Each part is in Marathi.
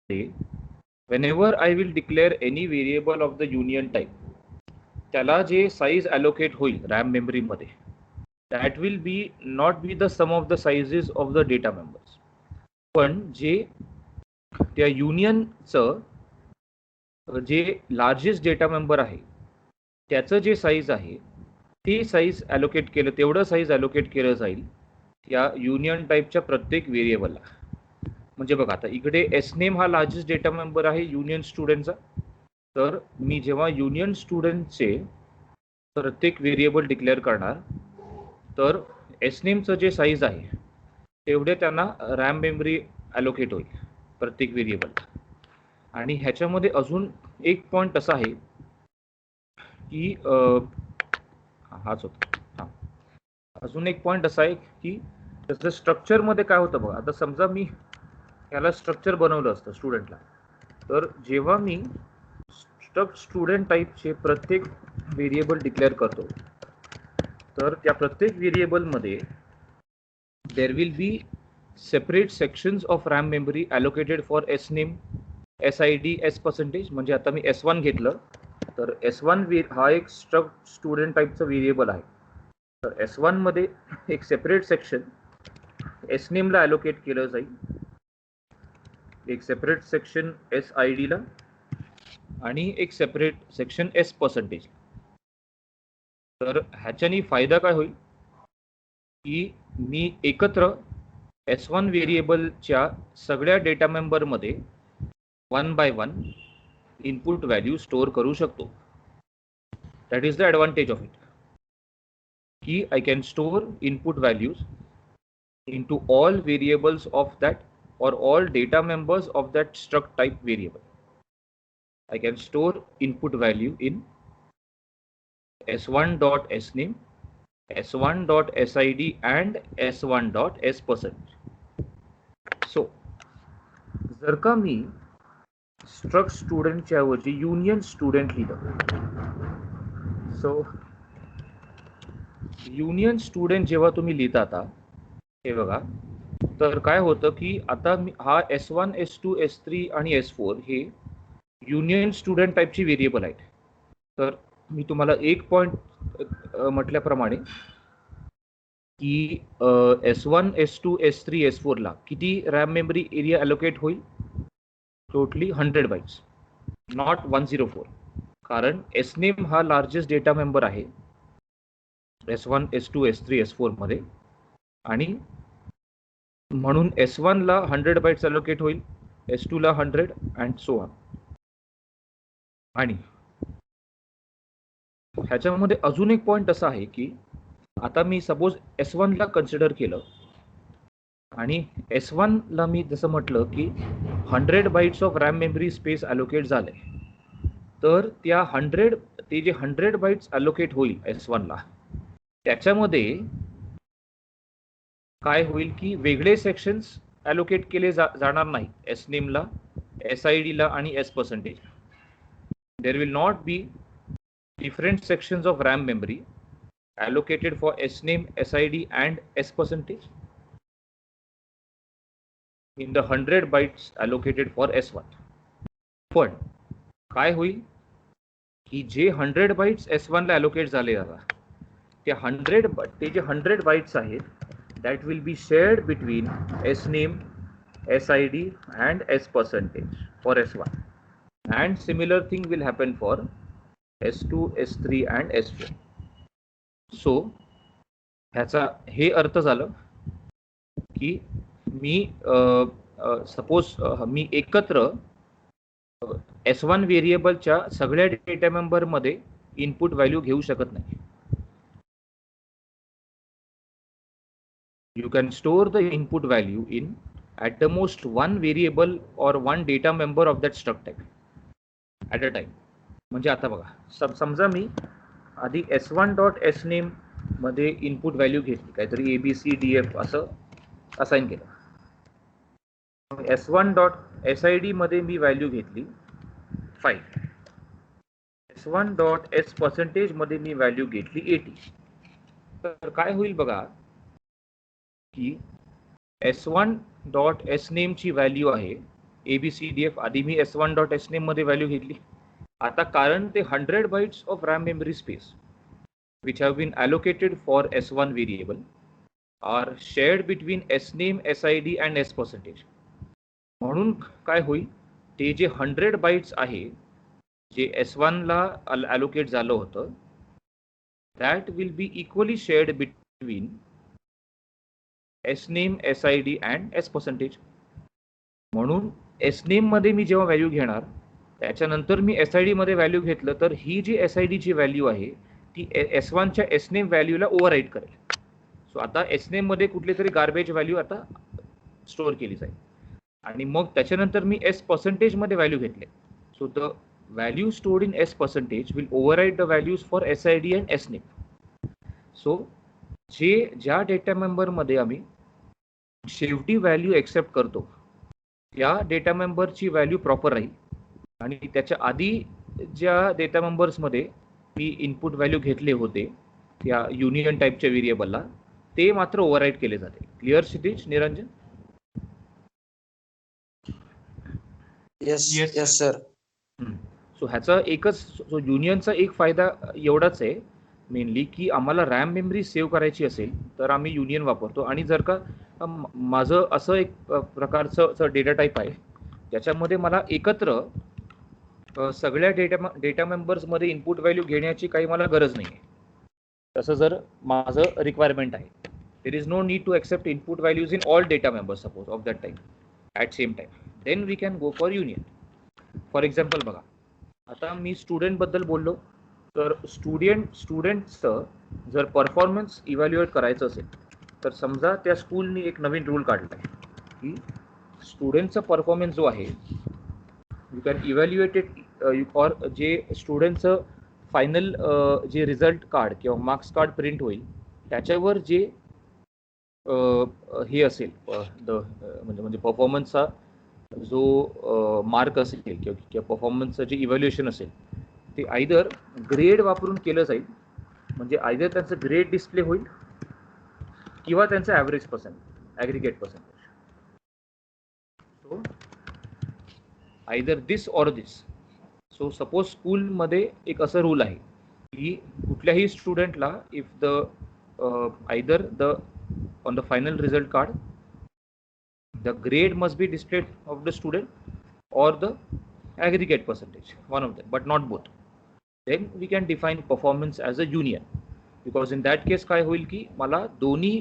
whenever I will declare any variable of the union type, त्याला जे साईज allocate होईल रॅम मेमरी मध्ये, that will be not be the sum of the sizes of the data members, पण जे त्या युनियनचं जे लार्जेस्ट डेटा मेंबर आहे त्याचं जे साईज आहे ते साईज ॲलोकेट केलं, तेवढं साईज ॲलोकेट केलं जाईल या युनियन टाईपच्या प्रत्येक व्हेरिएबलला. म्हणजे बघा आता इकडे एस नेम हा लार्जेस्ट डेटा मेंबर आहे युनियन स्टुडंटचा, तर मी जेव्हा युनियन स्टुडंटचे प्रत्येक व्हेरिएबल डिक्लेअर करणार तर एस नेमचं जे साईज आहे तेवढे त्यांना रॅम मेमरी ॲलोकेट होईल प्रत्येक व्हेरिएबल. आणि ह्याच्यामध्ये अजून एक पॉईंट असा आहे की हाच होता हां, अजून एक पॉईंट असा आहे की त्याचं स्ट्रक्चरमध्ये काय होतं बघा. आता समजा मी याला स्ट्रक्चर बनवलं असतं स्टुडंटला, तर जेव्हा मी स्टुडंट टाईपचे प्रत्येक व्हेरिएबल डिक्लेअर करतो तर त्या प्रत्येक व्हेरिएबलमध्ये there will be separate sections of RAM memory allocated for S name, S I D, S percentage. म्हणजे आता मी S1 घेतलं तर S1 हा एक स्टुडंट टाईपचं व्हेरिएबल आहे, तर S1 मध्ये एक सेपरेट सेक्शन एस नेमला ॲलोकेट केलं जाईल, एक सेपरेट सेक्शन एस आय डीला आणि एक सेपरेट सेक्शन एस पर्सेंटेज. तर ह्याच्यानी फायदा काय होईल की मी एकत्र S1 व्हेरिएबलच्या सगळ्या डेटा मेंबरमध्ये 1 by 1 इनपुट व्हॅल्यू स्टोअर करू शकतो. That is the advantage of it, की I can store input values into all variables of that or all data members of that struct type variable. I can store input value in s1.sname, s1.sid and s1.s%. So जर का मी struct student च्या ऐवजी union student लिहिलं, so union student जेव्हा तुम्ही लिहिता आता हे बघा, तर काय होतं की आता हा S1, S2, S3 आणि S4 हे युनियन स्टुडंट टाईपची व्हेरिएबल आहेत. तर मी तुम्हाला एक पॉईंट म्हटल्याप्रमाणे की S1, S2, S3, S4 ला किती रॅम मेमरी एरिया ॲलोकेट होईल? Totally 100 bytes, not 104. कारण एस नेम हा लार्जेस्ट डेटा मेंबर आहे S1, S2, S3, S4 मध्ये, आणि म्हणून S1 ला 100 बाइट्स ॲलोकेट होईल, S2 ला 100 अँड सो ऑन. आणि ह्याच्यामध्ये अजून एक पॉईंट असा आहे की आता मी सपोज S1 ला कन्सिडर केलं आणि S1 ला मी जसं म्हटलं की 100 bytes of RAM memory space allocate झाले, तर त्या ते जे 100 बाइट्स ॲलोकेट होईल S1 ला, त्याच्यामध्ये काय होईल की वेगळे सेक्शन्स ॲलोकेट केले जाणार नाही एस नेमला, एस आय डीला आणि S percentage. There will not be different sections of RAM memory allocated for S name, S I D and S percentage in the 100 bytes allocated for S1. पण काय होईल की जे 100 बाइट्स S1 ला ॲलोकेट झाले जातात, ते जे 100 बाइट्स आहेत that will be shared between S name, SID and S percentage for S1, and similar thing will happen for S2, S3 and S4. So ह्याचा हे अर्थ झालं की मी सपोज मी एकत्र S1 व्हेरिएबलच्या सगळ्या डेटा मेंबर मध्ये इनपुट व्हॅल्यू घेऊ शकत नाही. You can store the input value in at the most one variable or one data member of that struct type at a time. म्हणजे आता बघा, समजा मी आधी S1.sname मध्ये इनपुट व्हॅल्यू घेतली, काहीतरी ABCDF असं असाइन केलं. S1.sid मध्ये मी व्हॅल्यू घेतली 5, S1.s पर्सेंटेज मध्ये मी व्हॅल्यू घेतली 80. तर काय होईल बघा की S1.sname ची व्हॅल्यू आहे ABCDF आधी मी S1 डॉट SNAME मध्ये व्हॅल्यू घेतली. आता कारण ते 100 bytes of RAM memory space which have been allocated for S1 variable are shared between SNAME, SID and S percentage. म्हणून काय होईल, ते जे 100 बाइट्स आहे जे S1 ला allocate झालं होतं, that will be equally shared between SNAME, SID and S percentage. म्हणून SNAME मध्ये मी जेव्हा व्हॅल्यू घेणार त्याच्यानंतर मी SID मध्ये व्हॅल्यू घेतलं तर ही जी SID ची व्हॅल्यू आहे ती S1 च्या SNAME व्हॅल्यूला ओव्हरराईट करेल. सो आता SNAME मध्ये कुठली तरी गार्बेज व्हॅल्यू आता स्टोअर केली जाईल आणि मग त्याच्यानंतर मी S percentage मध्ये व्हॅल्यू घेतले. So the value stored in S percentage will overwrite the values for SID and SNAME. So ज्या डेटा मेंबर मध्ये आम्ही शेवटी व्हॅल्यू एक्सेप्ट करतो त्या डेटा मेंबरची व्हॅल्यू प्रॉपर राहील आणि त्याच्या आधी ज्या डेटा मेंबर्स मध्ये मी इनपुट व्हॅल्यू घेतले होते त्या युनियन टाईपच्या व्हेरिएबलला ते मात्र ओव्हरराईट केले जाते. Clear Kshitij, Niranjan? Yes sir. So ह्याचा एकच युनियनचा एक फायदा एवढाच आहे मेनली की आम्हाला रॅम मेमरी सेव्ह करायची असेल तर आम्ही युनियन वापरतो. आणि जर का माझं असं एक प्रकारचं डेटा टाईप आहे ज्याच्यामध्ये मला एकत्र सगळ्या डेटा मेंबर्समध्ये इनपुट व्हॅल्यू घेण्याची काही मला गरज नाही आहे, तसं जर माझं रिक्वायरमेंट आहे, there is no need to accept input values in all data members suppose of that time at same time, then we can go for union. For example बघा, आता मी स्टुडंटबद्दल बोललो तर स्टुडंटचं जर परफॉर्मन्स इव्हॅल्युएट करायचं असेल तर समजा त्या स्कूलनी एक नवीन रूल काढला आहे की स्टुडंटचा परफॉर्मन्स जो आहे यू कॅन इव्हॅल्युएट इट और जे स्टुडंटचं फायनल जे रिझल्ट कार्ड किंवा मार्क्स कार्ड प्रिंट होईल त्याच्यावर जे हे असेल म्हणजे परफॉर्मन्सचा जो मार्क असेल किंवा परफॉर्मन्सचं जे इव्हॅल्युएशन असेल ते आयदर ग्रेड वापरून केलं जाईल, म्हणजे आयदर त्यांचं ग्रेड डिस्प्ले होईल किंवा त्यांचं average aggregate percentage. So either this or this. So suppose स्कूलमध्ये एक असं रूल आहे की कुठल्याही स्टुडंटला if the either the on the final result card the grade must be displayed of the student or the aggregate percentage, one of them, but not both. Then we can define performance as a union, because in that case काय होईल की मला दोन्ही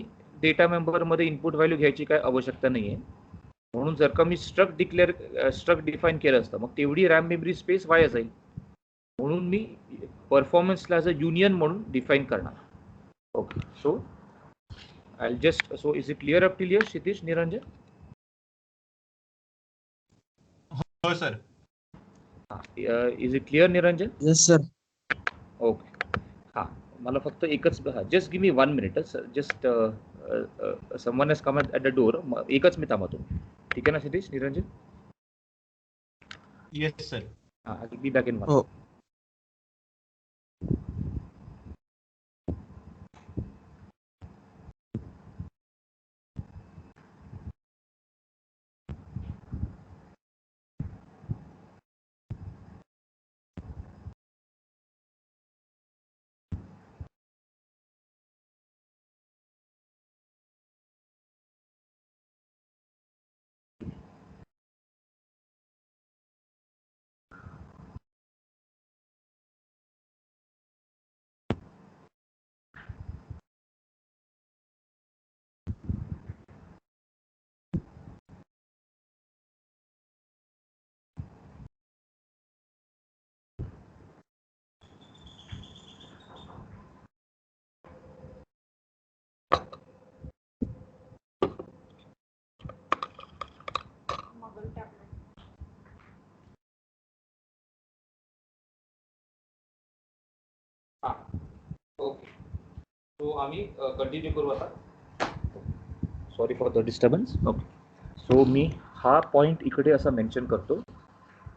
डेटा मेंबर मध्ये इनपुट व्हॅल्यू घ्यायची काय आवश्यकता नाही आहे. म्हणून जर का मी स्ट्रक्ट डिफाईन केलं असतं मग तेवढी रॅम मेमरी स्पेस वाया जाईल. म्हणून मी परफॉर्मन्सला ॲज अ युनियन म्हणून डिफाईन करणार. Okay, so I just so is it clear up till here Kshitij, Niranjan? हो sir. Is it clear Niranjan? Yes sir. Okay. हां, मला फक्त एकच, just give me 1 minute, just someone has come at the door. एकच मी थांबतो, ठीक आहे ना क्षितिज, निरंजन? Yes sir. हां, I will be back in 1. हो. ओके, सो आम्ही कंटिन्यू करू आता. Sorry for the disturbance. Okay, so मी हा पॉईंट इकडे असा मेन्शन करतो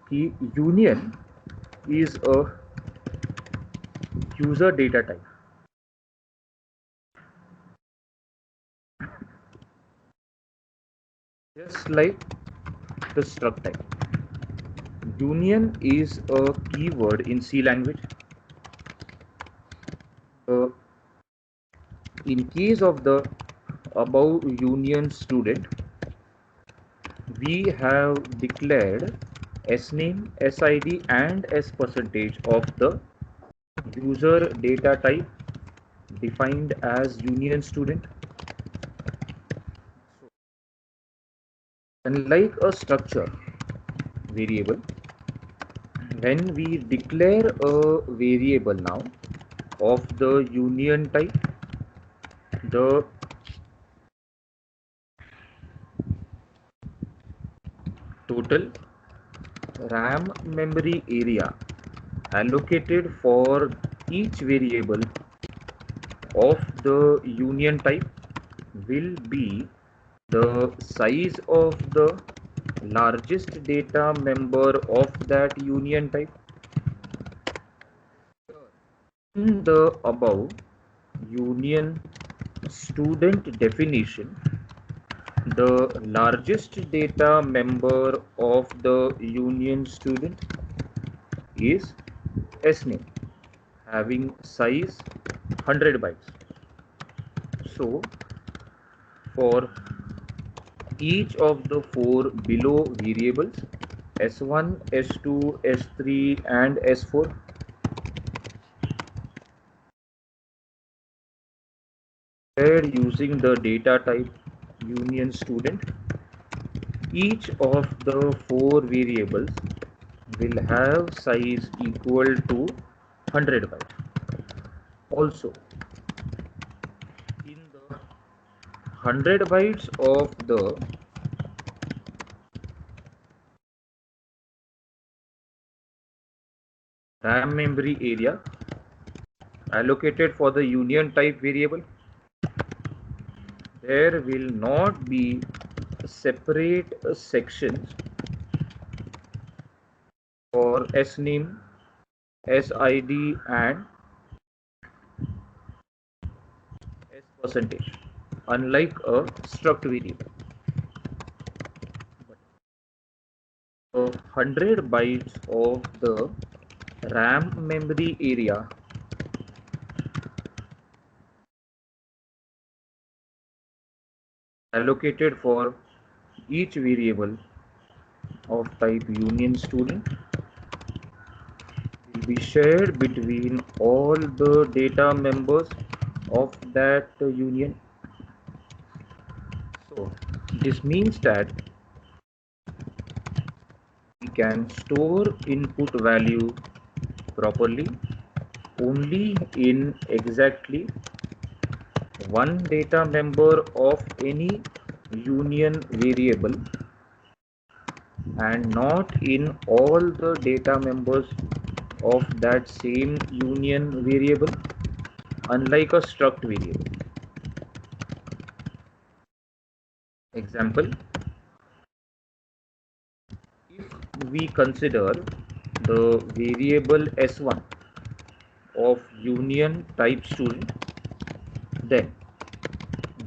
की union is a user data type. Just like the struct type. Union is a keyword in C language. In case of the above union student, we have declared sname, SID and S percentage of the user data type defined as union student. Unlike a structure variable, when we declare a variable now of the union type, the total RAM memory area allocated for each variable of the union type will be the size of the largest data member of that union type. In the above union student definition, the largest data member of the union student is sname, having size 100 bytes. So for each of the four below variables S1, S2, S3 and S4, declared using the data type union student, each of the four variables will have size equal to 100 bytes. Also, in the 100 bytes of the RAM memory area allocated for the union type variable, there will not be separate sections for sname, SID and S percentage, unlike a struct variable. So 100 bytes of the RAM memory area allocated for each variable of type union student will be shared between all the data members of that union. So this means that we can store input value properly only in exactly one data member of any union variable and not in all the data members of that same union variable, unlike a struct variable. Example, if we consider the variable S1 of union type student, then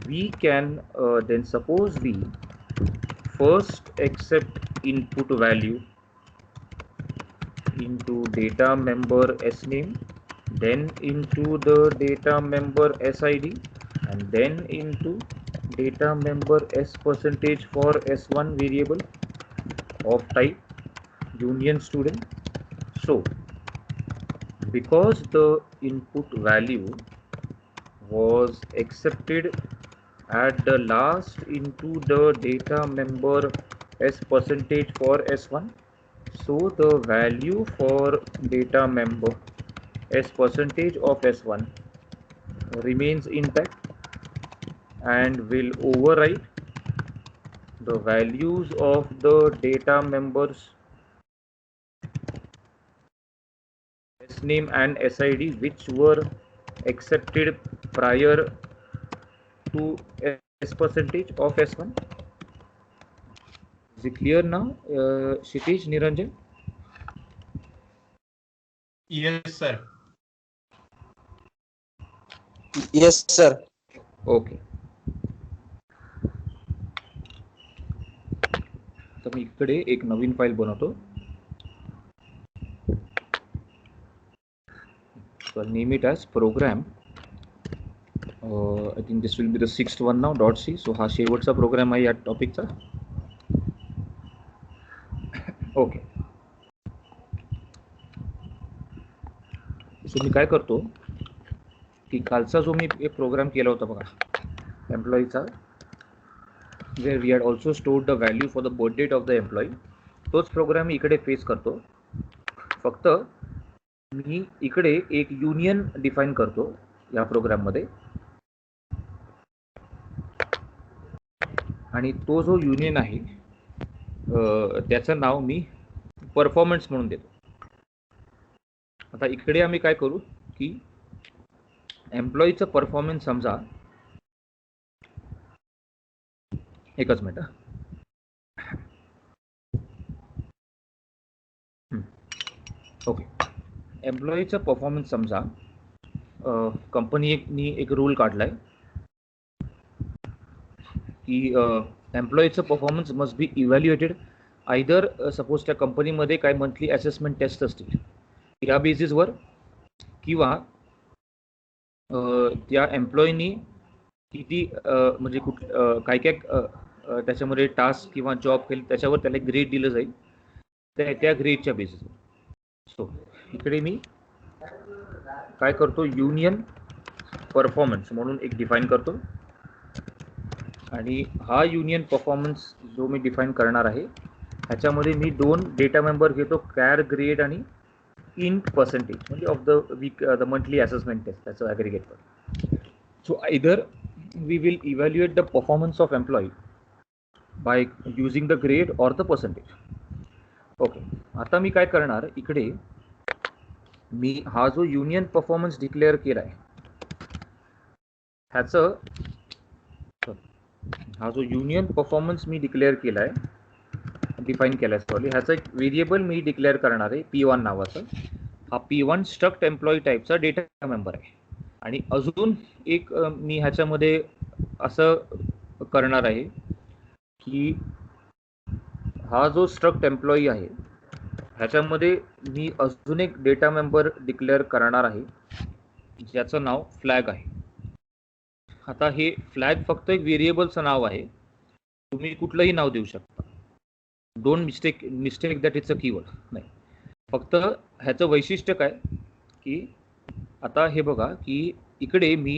we can then suppose we first accept input value into data member sname, then into the data member SID, and then into data member S percentage for S1 variable of type union student. So because the input value was accepted at the last into the data member S percentage for S1, so the value for data member S percentage of S1 remains intact and will override the values of the data members sname and SID which were accepted prior to S percentage of S1. Is it clear now, Kshitij, Niranjan? Yes, sir. Yes, sir. Okay. तर मी इकडे एक नवीन फाईल बनवतो. So I'll name it as program. I think this will be the 6th one now, .c. So हा शेवटचा प्रोग्राम आहे या टॉपिकचा. ओके. सो मी काय करतो की कालचा जो मी एक प्रोग्राम केला होता बघा एम्प्लॉईचा, where we had also stored the value for the birth date of the employee, तोच प्रोग्राम मी इकडे पेस्ट करतो. फक्त मी इकडे एक युनियन डिफाइन करतो या प्रोग्राममध्ये, आणि तो जो युनियन आहे त्याचं नाव मी परफॉर्मन्स म्हणून देतो. आता इकडे आम्ही काय करू की एम्प्लॉईचं परफॉर्मन्स समजा, एकच मिनिट. ओके. एम्प्लॉईचा परफॉर्मन्स समजा कंपनीनी एक रूल काढलाय की एम्प्लॉईचं performance must be evaluated either suppose त्या कंपनीमध्ये काय मंथली असेसमेंट टेस्ट असतील या बेसिसवर, किंवा त्या एम्प्लॉईनी किती म्हणजे काय त्याच्यामध्ये टास्क किंवा जॉब केली त्याच्यावर त्याला ग्रेड दिलं जाईल त्या ग्रेडच्या बेसिसवर. सो इकडे मी काय करतो, युनियन परफॉर्मन्स म्हणून एक डिफाइन करतो, आणि हा युनियन परफॉर्मन्स जो मी डिफाइन करणार आहे ह्याच्यामध्ये मी 2 डेटा मेंबर घेतो, कॅर ग्रेड आणि इंट पर्सेंटेज, म्हणजे of the week the monthly assessment test, त्याचं ॲग्रिगेट करतो. So either we will evaluate the performance of employee by using the grade or the percentage. Okay. आता मी काय करणार, इकडे मी हा जो युनियन परफॉर्मन्स डिक्लेअर केला आहे ह्याचं, हा जो युनियन परफॉर्मन्स मी डिक्लेअर केला आहे, डिफाईन केला आहे सॉरी, ह्याचं एक व्हेरिएबल मी डिक्लेअर करणार आहे P1 नावाचं. हा P1 स्ट्रक्ट एम्प्लॉई टाईपचा डेटा मेंबर आहे. आणि अजून एक मी ह्याच्यामध्ये असं करणार आहे की हा जो स्ट्रक्ट एम्प्लॉई आहे ह्याच्यामध्ये मी अजून एक डेटा मेंबर डिक्लेअर करणार आहे ज्याचं नाव फ्लॅग आहे. आता हे फ्लॅग फक्त एक व्हेरिएबलचं नाव आहे, तुम्ही कुठलंही नाव देऊ शकता. Don't mistake that it's a keyword. नाही, फक्त ह्याचं वैशिष्ट्य काय की आता हे बघा की इकडे मी